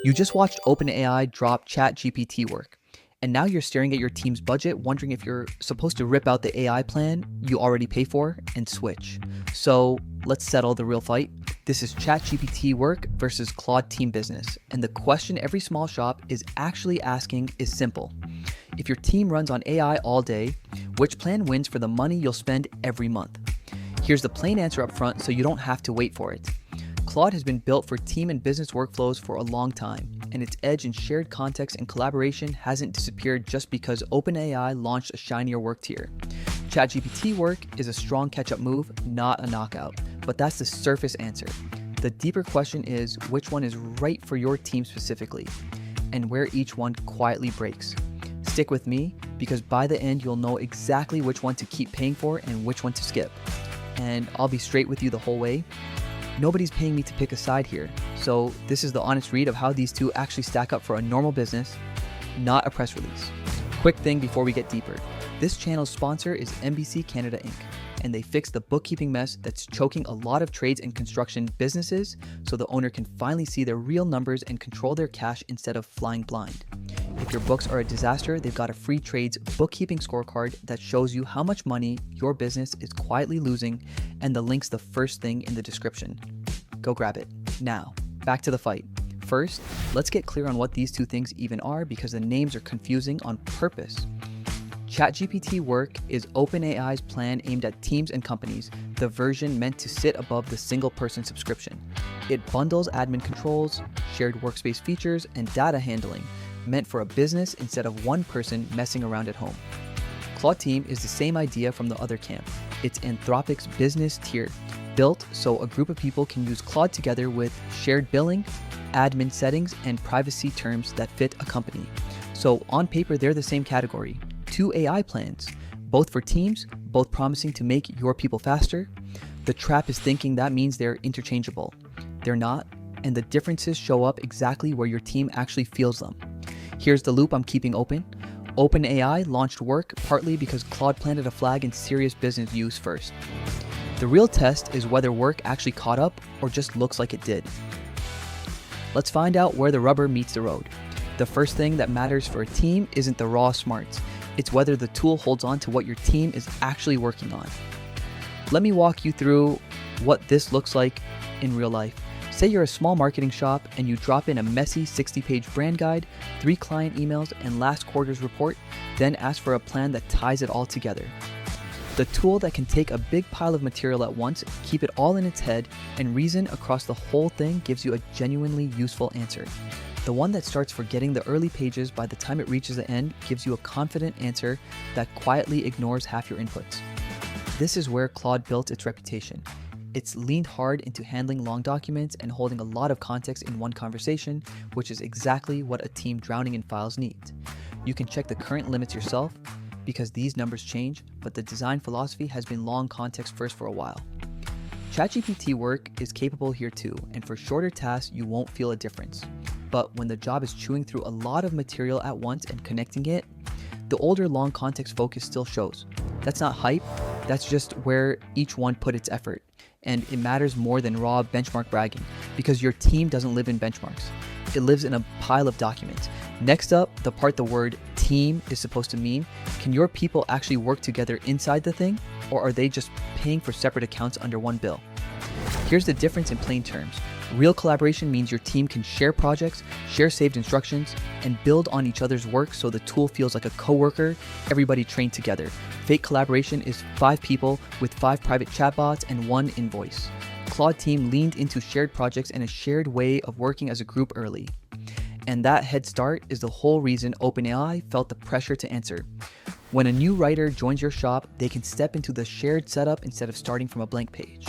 You just watched OpenAI drop ChatGPT Work, and now you're staring at your team's budget, wondering if you're supposed to rip out the AI plan you already pay for and switch. So let's settle the real fight. This is ChatGPT Work versus Claude Team Business, and the question every small shop is actually asking is simple. If your team runs on AI all day, which plan wins for the money you'll spend every month? Here's the plain answer up front so you don't have to wait for it. Claude has been built for team and business workflows for a long time, and its edge in shared context and collaboration hasn't disappeared just because OpenAI launched a shinier work tier. ChatGPT Work is a strong catch-up move, not a knockout, but that's the surface answer. The deeper question is which one is right for your team specifically, and where each one quietly breaks. Stick with me, because by the end you'll know exactly which one to keep paying for and which one to skip. And I'll be straight with you the whole way. Nobody's paying me to pick a side here, so this is the honest read of how these two actually stack up for a normal business, not a press release. Quick thing before we get deeper. This channel's sponsor is NBC Canada Inc., and they fixed the bookkeeping mess that's choking a lot of trades and construction businesses so the owner can finally see their real numbers and control their cash instead of flying blind. If your books are a disaster, they've got a free trades bookkeeping scorecard that shows you how much money your business is quietly losing, and the link's the first thing in the description. Go grab it. Now, back to the fight. First, let's get clear on what these two things even are because the names are confusing on purpose. ChatGPT Work is OpenAI's plan aimed at teams and companies, the version meant to sit above the single-person subscription. It bundles admin controls, shared workspace features, and data handling, meant for a business instead of one person messing around at home. Claude Team is the same idea from the other camp. It's Anthropic's business tier, built so a group of people can use Claude together with shared billing, admin settings, and privacy terms that fit a company. So on paper, they're the same category. Two AI plans, both for teams, both promising to make your people faster. The trap is thinking that means they're interchangeable. They're not, and the differences show up exactly where your team actually feels them. Here's the loop I'm keeping open. OpenAI launched Work partly because Claude planted a flag in serious business use first. The real test is whether Work actually caught up or just looks like it did. Let's find out where the rubber meets the road. The first thing that matters for a team isn't the raw smarts. It's whether the tool holds on to what your team is actually working on. Let me walk you through what this looks like in real life. Say you're a small marketing shop and you drop in a messy 60-page brand guide, 3 client emails, and last quarter's report, then ask for a plan that ties it all together. The tool that can take a big pile of material at once, keep it all in its head, and reason across the whole thing gives you a genuinely useful answer. The one that starts forgetting the early pages by the time it reaches the end gives you a confident answer that quietly ignores half your inputs. This is where Claude built its reputation. It's leaned hard into handling long documents and holding a lot of context in one conversation, which is exactly what a team drowning in files needs. You can check the current limits yourself because these numbers change, but the design philosophy has been long context first for a while. ChatGPT Work is capable here too, and for shorter tasks, you won't feel a difference. But when the job is chewing through a lot of material at once and connecting it, the older long context focus still shows. That's not hype, that's just where each one put its effort. And it matters more than raw benchmark bragging, because your team doesn't live in benchmarks. It lives in a pile of documents. Next up, the part the word team is supposed to mean. Can your people actually work together inside the thing, or are they just paying for separate accounts under one bill? Here's the difference in plain terms. Real collaboration means your team can share projects, share saved instructions, and build on each other's work so the tool feels like a coworker, everybody trained together. Fake collaboration is 5 people with 5 private chatbots and 1 invoice. Claude Team leaned into shared projects and a shared way of working as a group early. And that head start is the whole reason OpenAI felt the pressure to answer. When a new writer joins your shop, they can step into the shared setup instead of starting from a blank page.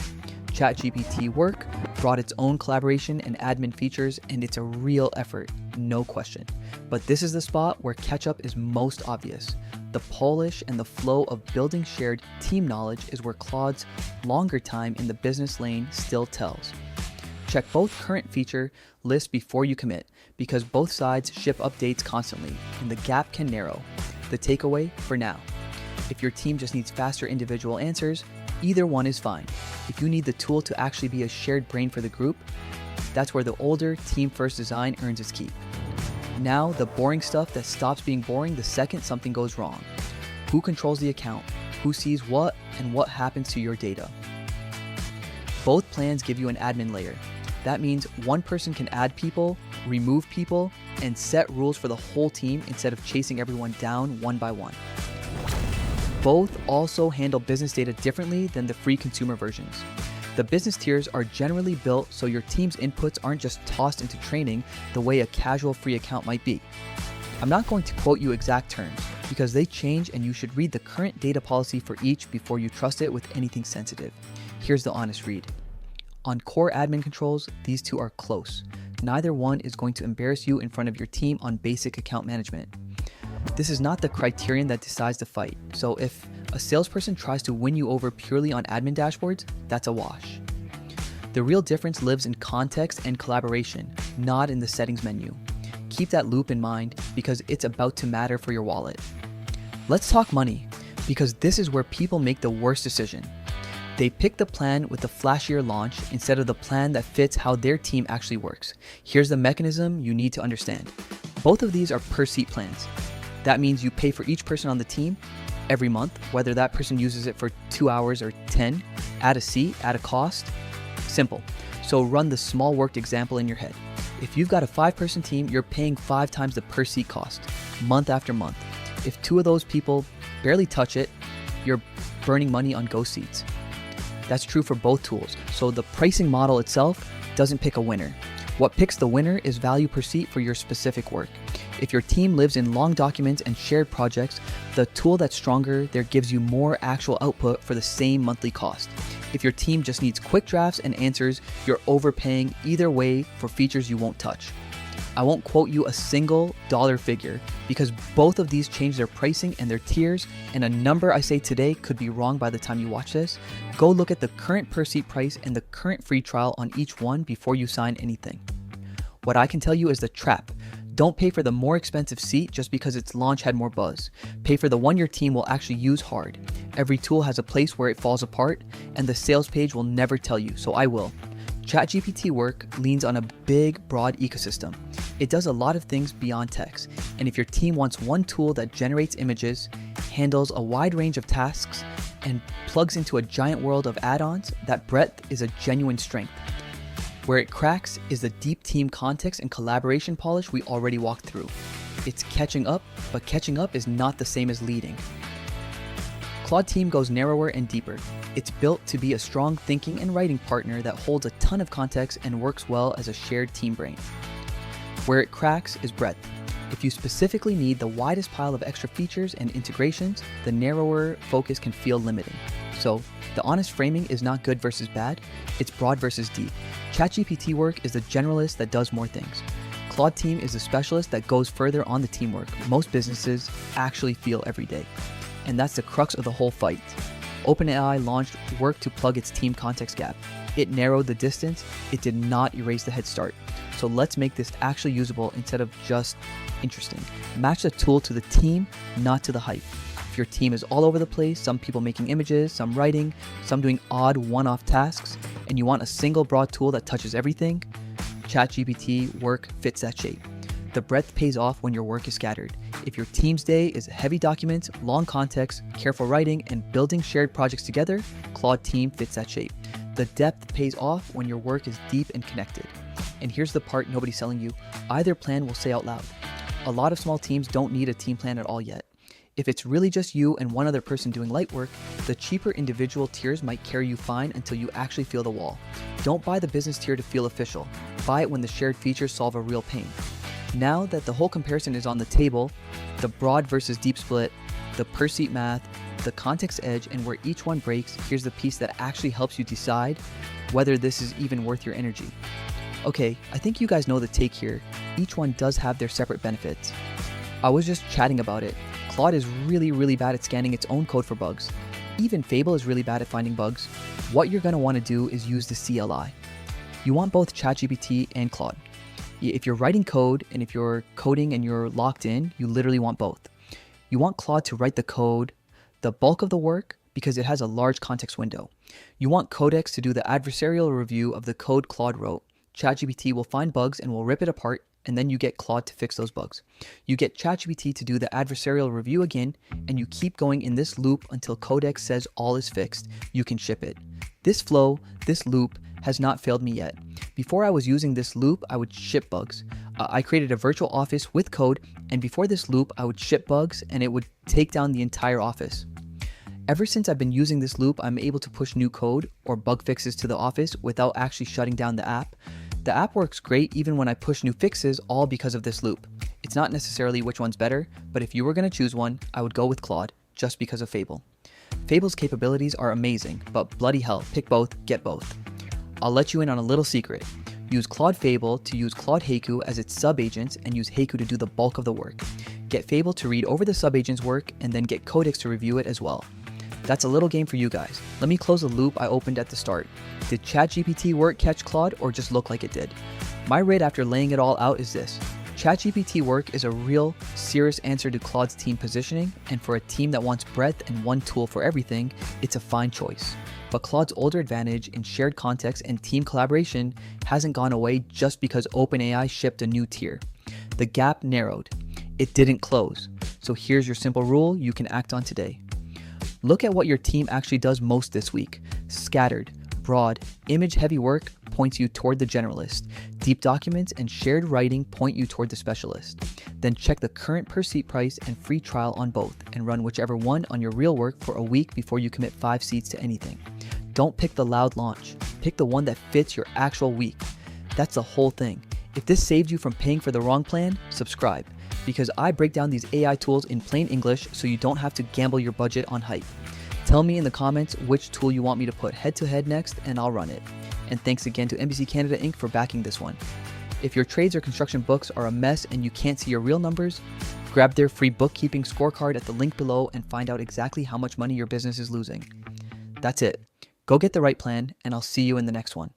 ChatGPT Work brought its own collaboration and admin features, and it's a real effort, no question. But this is the spot where catch-up is most obvious. The polish and the flow of building shared team knowledge is where Claude's longer time in the business lane still tells. Check both current feature lists before you commit, because both sides ship updates constantly, and the gap can narrow. The takeaway for now: if your team just needs faster individual answers, either one is fine. If you need the tool to actually be a shared brain for the group, That's where the older, team-first design earns its keep. Now, the boring stuff that stops being boring the second something goes wrong. Who controls the account? Who sees what? And what happens to your data? Both plans give you an admin layer. That means one person can add people, remove people, and set rules for the whole team instead of chasing everyone down one by one. Both also handle business data differently than the free consumer versions. The business tiers are generally built so your team's inputs aren't just tossed into training the way a casual free account might be. I'm not going to quote you exact terms because they change and you should read the current data policy for each before you trust it with anything sensitive. Here's the honest read. On core admin controls, these two are close. Neither one is going to embarrass you in front of your team on basic account management. This is not the criterion that decides the fight, so if a salesperson tries to win you over purely on admin dashboards, that's a wash. The real difference lives in context and collaboration, not in the settings menu. Keep that loop in mind because it's about to matter for your wallet. Let's talk money, because this is where people make the worst decision. They pick the plan with the flashier launch instead of the plan that fits how their team actually works. Here's the mechanism you need to understand. Both of these are per seat plans. That means you pay for each person on the team every month, whether that person uses it for 2 hours or 10, add a seat, add a cost. Simple. So run the small worked example in your head. If you've got a 5-person team, you're paying 5 times the per seat cost, month after month. If 2 of those people barely touch it, you're burning money on ghost seats. That's true for both tools, so the pricing model itself doesn't pick a winner. What picks the winner is value per seat for your specific work. If your team lives in long documents and shared projects, the tool that's stronger there gives you more actual output for the same monthly cost. If your team just needs quick drafts and answers, you're overpaying either way for features you won't touch. I won't quote you a single dollar figure because both of these change their pricing and their tiers, and a number I say today could be wrong by the time you watch this. Go look at the current per seat price and the current free trial on each one before you sign anything. What I can tell you is the trap. Don't pay for the more expensive seat just because its launch had more buzz. Pay for the one your team will actually use hard. Every tool has a place where it falls apart, and the sales page will never tell you, so I will. ChatGPT Work leans on a big, broad ecosystem. It does a lot of things beyond text, and if your team wants one tool that generates images, handles a wide range of tasks, and plugs into a giant world of add-ons, that breadth is a genuine strength. Where it cracks is the deep team context and collaboration polish we already walked through. It's catching up, but catching up is not the same as leading. Claude Team goes narrower and deeper. It's built to be a strong thinking and writing partner that holds a ton of context and works well as a shared team brain. Where it cracks is breadth. If you specifically need the widest pile of extra features and integrations, the narrower focus can feel limiting. So, the honest framing is not good versus bad, it's broad versus deep. ChatGPT Work is the generalist that does more things. Claude Team is the specialist that goes further on the teamwork most businesses actually feel every day. And that's the crux of the whole fight. OpenAI launched Work to plug its team context gap. It narrowed the distance, it did not erase the head start. So let's make this actually usable instead of just interesting. Match the tool to the team, not to the hype. If your team is all over the place, some people making images, some writing, some doing odd one-off tasks, and you want a single broad tool that touches everything, ChatGPT Work fits that shape. The breadth pays off when your work is scattered. If your team's day is heavy documents, long context, careful writing, and building shared projects together, Claude Team fits that shape. The depth pays off when your work is deep and connected. And here's the part nobody's selling you. Either plan will say out loud. A lot of small teams don't need a team plan at all yet. If it's really just you and one other person doing light work, the cheaper individual tiers might carry you fine until you actually feel the wall. Don't buy the business tier to feel official. Buy it when the shared features solve a real pain. Now that the whole comparison is on the table, the broad versus deep split, the per seat math, the context edge, and where each one breaks, here's the piece that actually helps you decide whether this is even worth your energy. Okay, I think you guys know the take here. Each one does have their separate benefits. I was just chatting about it. Claude is really bad at scanning its own code for bugs. Even Fable is really bad at finding bugs. What you're going to want to do is use the CLI. You want both ChatGPT and Claude. If you're writing code and if you're coding and you're locked in, you literally want both. You want Claude to write the code, the bulk of the work, because it has a large context window. You want Codex to do the adversarial review of the code Claude wrote. ChatGPT will find bugs and will rip it apart, and then you get Claude to fix those bugs. You get ChatGPT to do the adversarial review again, and you keep going in this loop until Codex says all is fixed. You can ship it. This flow, this loop, has not failed me yet. Before I was using this loop, I would ship bugs. I created a virtual office with code, and before this loop, I would ship bugs, and it would take down the entire office. Ever since I've been using this loop, I'm able to push new code or bug fixes to the office without actually shutting down the app. The app works great even when I push new fixes, all because of this loop. It's not necessarily which one's better, but if you were going to choose one, I would go with Claude, just because of Fable. Fable's capabilities are amazing, but bloody hell, pick both, get both. I'll let you in on a little secret. Use Claude Fable to use Claude Heiku as its sub-agents and use Heiku to do the bulk of the work. Get Fable to read over the sub-agent's work and then get Codex to review it as well. That's a little game for you guys. Let me close the loop I opened at the start. Did ChatGPT Work catch Claude or just look like it did? My rate after laying it all out is this. ChatGPT Work is a real, serious answer to Claude's team positioning, and for a team that wants breadth and one tool for everything, it's a fine choice. But Claude's older advantage in shared context and team collaboration hasn't gone away just because OpenAI shipped a new tier. The gap narrowed. It didn't close. So here's your simple rule you can act on today. Look at what your team actually does most this week. Scattered, broad, image-heavy work points you toward the generalist. Deep documents and shared writing point you toward the specialist. Then check the current per seat price and free trial on both and run whichever one on your real work for a week before you commit 5 seats to anything. Don't pick the loud launch. Pick the one that fits your actual week. That's the whole thing. If this saved you from paying for the wrong plan, subscribe, because I break down these AI tools in plain English so you don't have to gamble your budget on hype. Tell me in the comments which tool you want me to put head-to-head next, and I'll run it. And thanks again to NBC Canada Inc. for backing this one. If your trades or construction books are a mess and you can't see your real numbers, grab their free bookkeeping scorecard at the link below and find out exactly how much money your business is losing. That's it. Go get the right plan, and I'll see you in the next one.